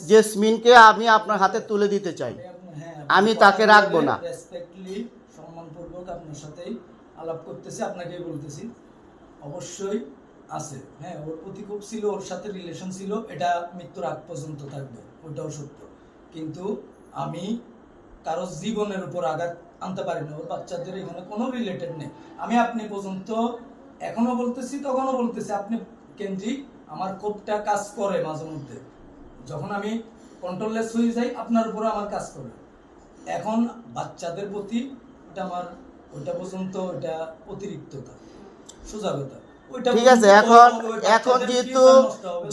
জেসমিনকে আমি আপনার হাতে তুলে দিতে চাই, আমি তাকে রাখবো না। রেসপেক্টলি সম্মানপূর্বক আপনার সাথেই আলাপ করতেছি, আপনাকেই বলতেছি অবশ্যই আছে। হ্যাঁ, ওর প্রতি খুব ছিল, ওর সাথে রিলেশন ছিল, এটা মৃত্যুর আগ পর্যন্ত থাকবে, ওইটাও সত্য। কিন্তু আমি কারো জীবনের উপর আঘাত আনতে পারি না, ওর বাচ্চাদের এখানে কোনো রিলেটেড নেই। আমি আপনি পর্যন্ত এখনো বলতেছি, তখনও বলতেছি, আপনি কেন্দ্রিক আমার ক্ষোভটা কাজ করে মাঝে মধ্যে। যখন আমি কন্ট্রোললেস হয়ে যাই, আপনার উপরে আমার কাজ করে। এখন বাচ্চাদের প্রতি এটা আমার ওইটা পর্যন্ত ওইটা অতিরিক্ততা, সোজাগতা। ঠিক আছে, এখন যেহেতু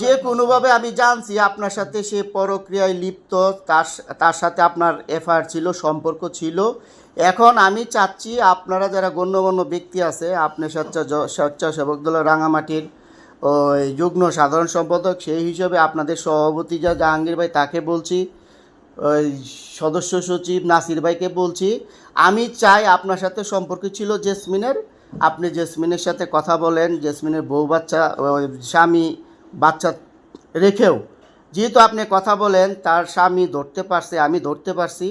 যে কোনোভাবে আমি জানছি আপনার সাথে সে পরক্রিয়ায় লিপ্ত, তার সাথে আপনার এফআইআর ছিল, সম্পর্ক ছিল। এখন আমি চাচ্ছি আপনারা যারা গণ্যমান্য ব্যক্তি আছে, আপনি স্বেচ্ছাসেবক দল রাঙামাটির ওই যুগ্ম সাধারণ সম্পাদক, সেই হিসেবে আপনাদের সভাপতি যা জাহাঙ্গীর ভাই তাকে বলছি, ওই সদস্য সচিব নাসির ভাইকে বলছি, আমি চাই আপনার সাথে সম্পর্ক ছিল জেসমিনের, আপনি জেসমিনের সাথে কথা বলেন। জেসমিনের বউ বাচ্চা, স্বামী বাচ্চা রেখেও যেহেতু আপনি কথা বলেন, তার স্বামী ধরতে পারছে, আমি ধরতে পারছি,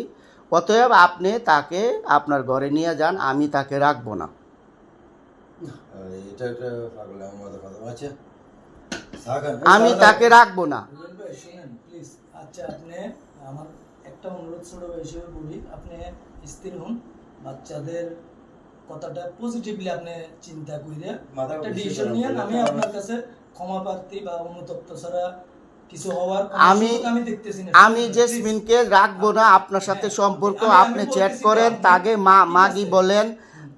অতএব আপনি তাকে আপনার ঘরে নিয়ে যান, আমি তাকে রাখবো না। আমি তাকে রাখবো না। শুনেন প্লিজ। আচ্ছা, আপনি আমার একটা অনুরোধ ছোট ভাই হিসেবে বলি, আপনি স্থির হন, বাচ্চাদের কথাটা পজিটিভলি আপনি চিন্তা করে একটা ডিসিশন নিয়ে। আমি আপনার কাছে ক্ষমা প্রার্থী বা অনুতপ্ত ছাড়া কিছু হওয়ার আমি দেখতেছি না। আমি জেসমিনকে রাখবো না, আপনার সাথে সম্পর্ক, আপনি চ্যাট করেন, তাকে মাগি বলেন,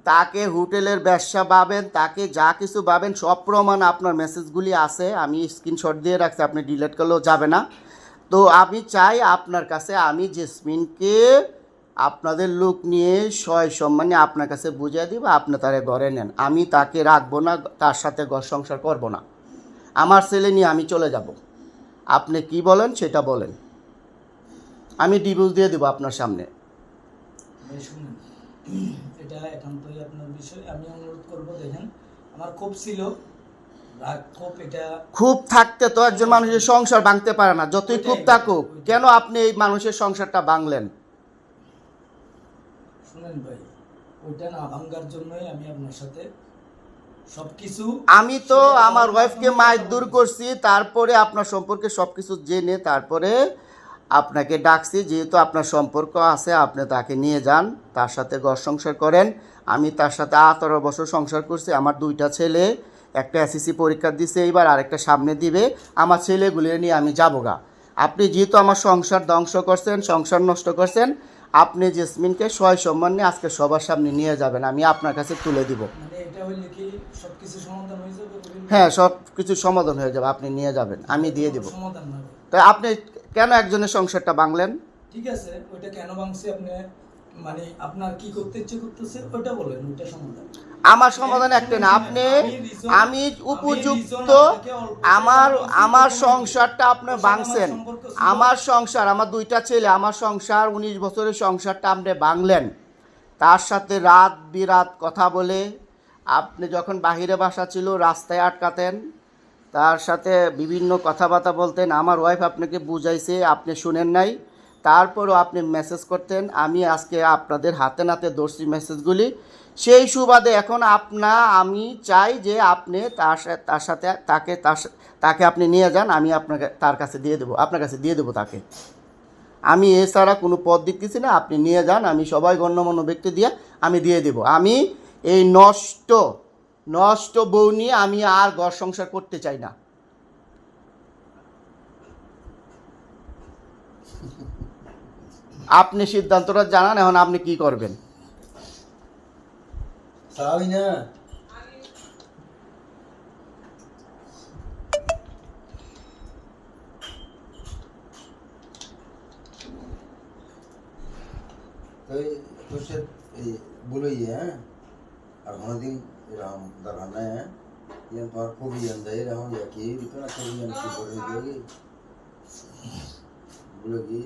তাকে হোটেলের ব্যবসা পাবেন, তাকে যা কিছু পাবেন সব প্রমাণ আপনার মেসেজগুলি আছে, আমি স্ক্রিনশট দিয়ে রাখছি, আপনি ডিলিট করলেও যাবে না। তো আমি চাই আপনার কাছে, আমি জেসমিনকে আপনাদের লোক নিয়ে সম্মানে আপনার কাছে বুঝিয়ে দিব, আপনি তারে ঘরে নেন, আমি তাকে রাখবো না, তার সাথে ঘর সংসার করবো না, আমার ছেলে নিয়ে আমি চলে যাব। আপনি কি বলেন সেটা বলেন, আমি ডিভোর্স দিয়ে দেবো আপনার সামনে। শুনুন, এটা একান্তই আপনার বিষয়। আমি অনুরোধ করব, দেখেন আমার খুব ছিল খুব থাকতে তো একজন মানুষের সংসার ভাঙতে পারে না, যতই খুব থাকুক। কেন আপনি এই মানুষের সংসারটা ভাঙলেন? শুনেন ভাই, ওইটা না ভাঙার জন্যই আমি আপনার সাথে সবকিছু, আমি তো আমার ওয়াইফকে মারধর করছি, তারপরে আপনার সম্পর্কে সবকিছু জেনে তারপরে আপনাকে ডাকছি। যেহেতু আপনার সম্পর্ক আছে, আপনি তাকে নিয়ে যান, তার সাথে ঘর সংসার করেন। আমি তার সাথে 18 বছর সংসার করছি, আমার 2টা ছেলে, একটা এসএসসি পরীক্ষা দিছে এইবার, আরেকটা সামনে দিবে। আমার ছেলেগুলি নিয়ে আমি যাবো গা। আপনি যেহেতু আমার সংসার ধ্বংস করছেন, সংসার নষ্ট করছেন, আপনি জেসমিনকে সম্মান নিয়ে আজকে সবার সামনে নিয়ে যাবেন, আমি আপনার কাছে তুলে দিব। হ্যাঁ, সব কিছু সমাধান হয়ে যাবে, আপনি নিয়ে যাবেন, আমি দিয়ে দিব। তো আপনি কেন একজনের সংসারটা ভাঙলেন? ঠিক আছে, ওইটা কেন ভাঙছি আপনি মানে আপনার কি করতে ইচ্ছে করতেছে ওইটা বলেন, ওইটা সমাধান। আমার সমাধান একটা না, আপনি, আমি উপযুক্ত, আমার সংসারটা আপনি ভাঙছেন, আমার সংসার, আমার 2টা ছেলে, আমার সংসার, 19 বছরের সংসারটা আপনি ভাঙলেন। তার সাথে রাত বিরাত কথা বলে, আপনি যখন বাহিরে বাসা ছিল রাস্তায় আটকাতেন, তার সাথে বিভিন্ন কথাবার্তা বলতেন। আমার ওয়াইফ আপনাকে বুঝাইছে, আপনি শুনেন নাই, তারপরও আপনি মেসেজ করতেন। আমি আজকে আপনাদের হাতে নাতে ধরছি মেসেজগুলি, সেই সুবাদে এখন আমি চাই যে আপনি তার সাথে তাকে আপনি নিয়ে যান, আমি আপনাকে তার কাছে দিয়ে দেবো, আপনার কাছে দিয়ে দেবো তাকে। আমি এছাড়া কোনো পদ দিতেছি না, আপনি নিয়ে যান, আমি সবাই গণ্যমান্য ব্যক্তি দিয়ে আমি দিয়ে দেব। আমি এই নষ্ট বউ নিয়ে আমি আর ঘর সংসার করতে চাই না। আপনি সিদ্ধান্তটা জানান, এখন আপনি কি করবেন? बोलो ये है और हमारे दिन राम दराना है ये पर को भी अंदर रहो या कि इतना कोई अंदर बोलेगी बोलेगी